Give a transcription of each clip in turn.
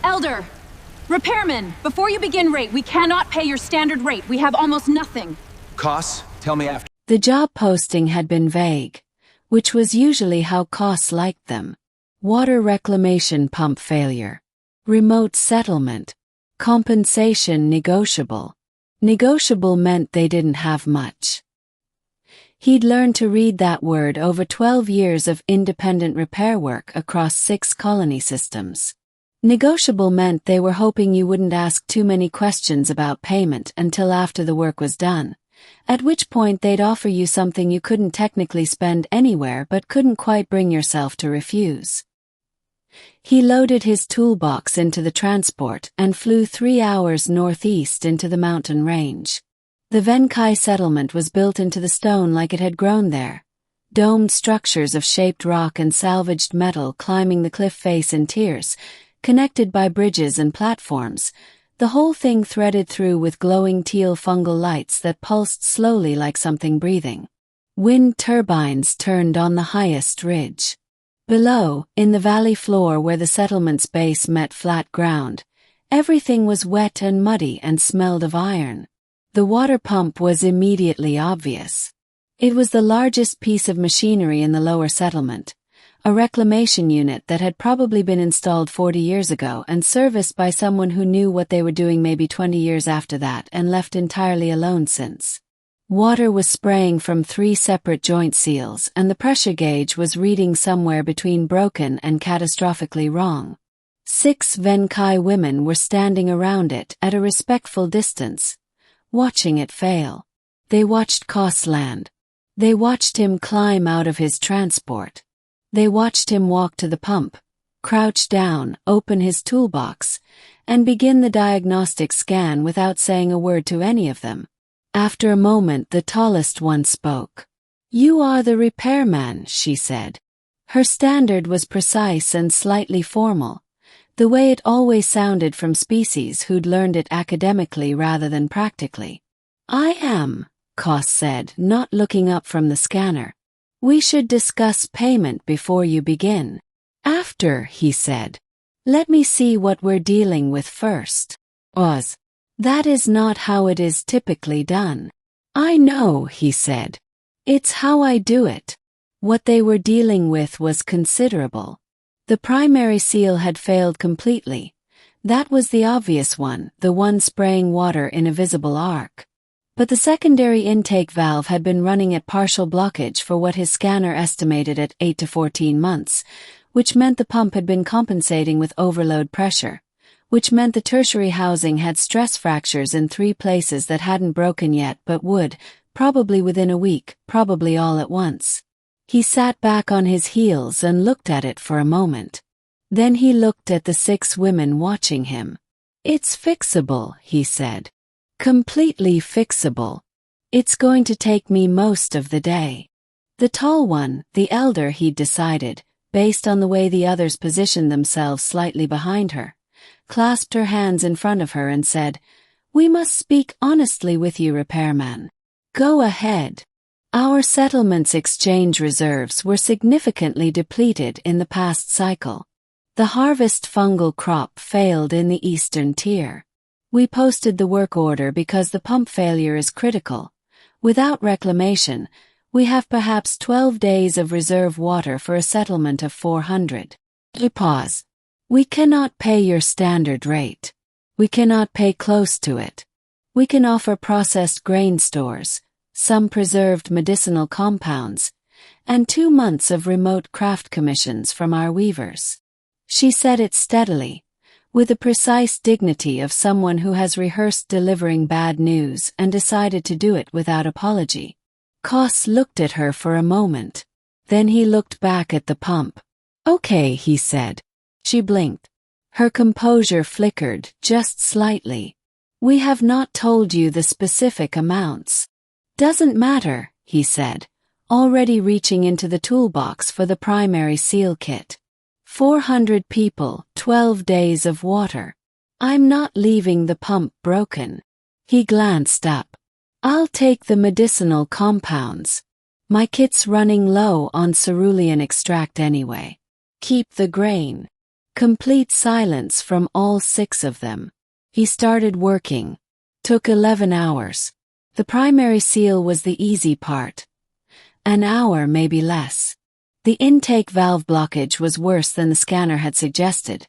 Elder! Repairman, before you begin rate, we cannot pay your standard rate. We have almost nothing. Koss, tell me after. The job posting had been vague, which was usually how Koss liked them. Water reclamation pump failure. Remote settlement. Compensation negotiable. Negotiable meant they didn't have much. He'd learned to read that word over 12 years of independent repair work across 6 colony systems. Negotiable meant they were hoping you wouldn't ask too many questions about payment until after the work was done, at which point they'd offer you something you couldn't technically spend anywhere but couldn't quite bring yourself to refuse. He loaded his toolbox into the transport and flew 3 hours northeast into the mountain range. The Ven'Kai settlement was built into the stone like it had grown there. Domed structures of shaped rock and salvaged metal climbing the cliff face in tiers, connected by bridges and platforms, the whole thing threaded through with glowing teal fungal lights that pulsed slowly like something breathing. Wind turbines turned on the highest ridge. Below, in the valley floor where the settlement's base met flat ground, everything was wet and muddy and smelled of iron. The water pump was immediately obvious. It was the largest piece of machinery in the lower settlement, a reclamation unit that had probably been installed 40 years ago and serviced by someone who knew what they were doing maybe 20 years after that and left entirely alone since. Water was spraying from 3 separate joint seals and the pressure gauge was reading somewhere between broken and catastrophically wrong. 6 Ven'Kai women were standing around it at a respectful distance, watching it fail. They watched Koss land. They watched him climb out of his transport. They watched him walk to the pump, crouch down, open his toolbox, and begin the diagnostic scan without saying a word to any of them. After a moment, the tallest one spoke. "You are the repairman," she said. Her standard was precise and slightly formal, the way it always sounded from species who'd learned it academically rather than practically. "I am," Koss said, not looking up from the scanner. "We should discuss payment before you begin." "After," he said. "Let me see what we're dealing with first." Oz. "That is not how it is typically done." "I know," he said. "It's how I do it." What they were dealing with was considerable. The primary seal had failed completely. That was the obvious one, the one spraying water in a visible arc. But the secondary intake valve had been running at partial blockage for what his scanner estimated at 8 to 14 months, which meant the pump had been compensating with overload pressure, which meant the tertiary housing had stress fractures in 3 places that hadn't broken yet but would, probably within a week, probably all at once. He sat back on his heels and looked at it for a moment. Then he looked at the 6 women watching him. "It's fixable," he said. "Completely fixable. It's going to take me most of the day." The tall one, the elder, he'd decided, based on the way the others positioned themselves slightly behind her, clasped her hands in front of her and said, "We must speak honestly with you, Repairman. Go ahead." Our settlement's exchange reserves were significantly depleted in the past cycle. The harvest fungal crop failed in the eastern tier. We posted the work order because the pump failure is critical. Without reclamation, we have perhaps 12 days of reserve water for a settlement of 400. Pause. "We cannot pay your standard rate. We cannot pay close to it. We can offer processed grain stores, some preserved medicinal compounds, and 2 months of remote craft commissions from our weavers." She said it steadily, with the precise dignity of someone who has rehearsed delivering bad news and decided to do it without apology. Koss looked at her for a moment. Then he looked back at the pump. "Okay," he said. She blinked. Her composure flickered, just slightly. "We have not told you the specific amounts." "Doesn't matter," he said, already reaching into the toolbox for the primary seal kit. 400 people, 12 days of water. "I'm not leaving the pump broken." He glanced up. "I'll take the medicinal compounds. My kit's running low on cerulean extract anyway. Keep the grain." Complete silence from all 6 of them. He started working. Took 11 hours. The primary seal was the easy part. An hour, maybe less. The intake valve blockage was worse than the scanner had suggested.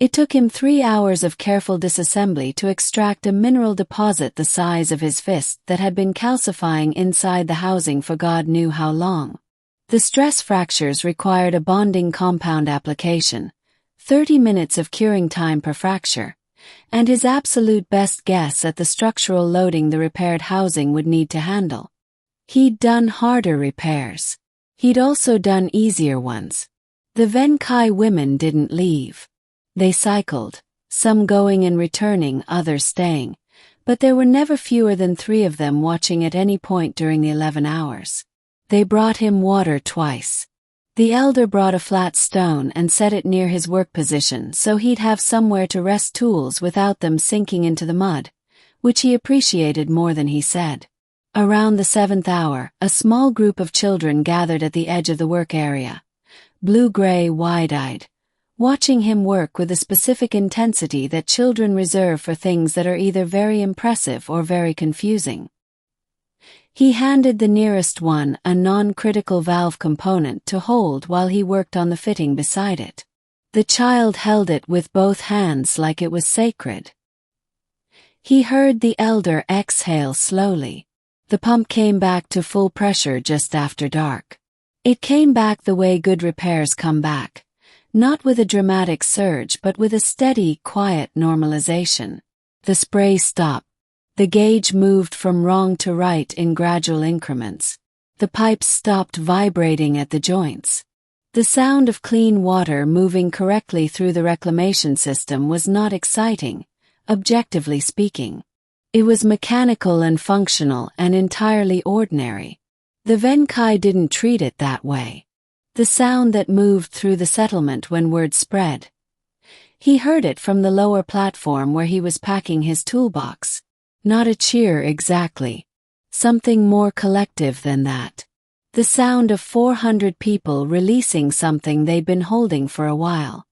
It took him 3 hours of careful disassembly to extract a mineral deposit the size of his fist that had been calcifying inside the housing for God knew how long. The stress fractures required a bonding compound application, 30 minutes of curing time per fracture, and his absolute best guess at the structural loading the repaired housing would need to handle. He'd done harder repairs. He'd also done easier ones. The Ven'Kai women didn't leave. They cycled, some going and returning, others staying, but there were never fewer than 3 of them watching at any point during the 11 hours. They brought him water twice. The elder brought a flat stone and set it near his work position so he'd have somewhere to rest tools without them sinking into the mud, which he appreciated more than he said. Around the 7th hour, a small group of children gathered at the edge of the work area, blue-gray, wide-eyed, watching him work with a specific intensity that children reserve for things that are either very impressive or very confusing. He handed the nearest one a non-critical valve component to hold while he worked on the fitting beside it. The child held it with both hands like it was sacred. He heard the elder exhale slowly. The pump came back to full pressure just after dark. It came back the way good repairs come back, not with a dramatic surge but with a steady, quiet normalization. The spray stopped. The gauge moved from wrong to right in gradual increments. The pipes stopped vibrating at the joints. The sound of clean water moving correctly through the reclamation system was not exciting, objectively speaking. It was mechanical and functional and entirely ordinary. The Ven'Kai didn't treat it that way. The sound that moved through the settlement when word spread. He heard it from the lower platform where he was packing his toolbox. Not a cheer exactly. Something more collective than that. The sound of 400 people releasing something they'd been holding for a while.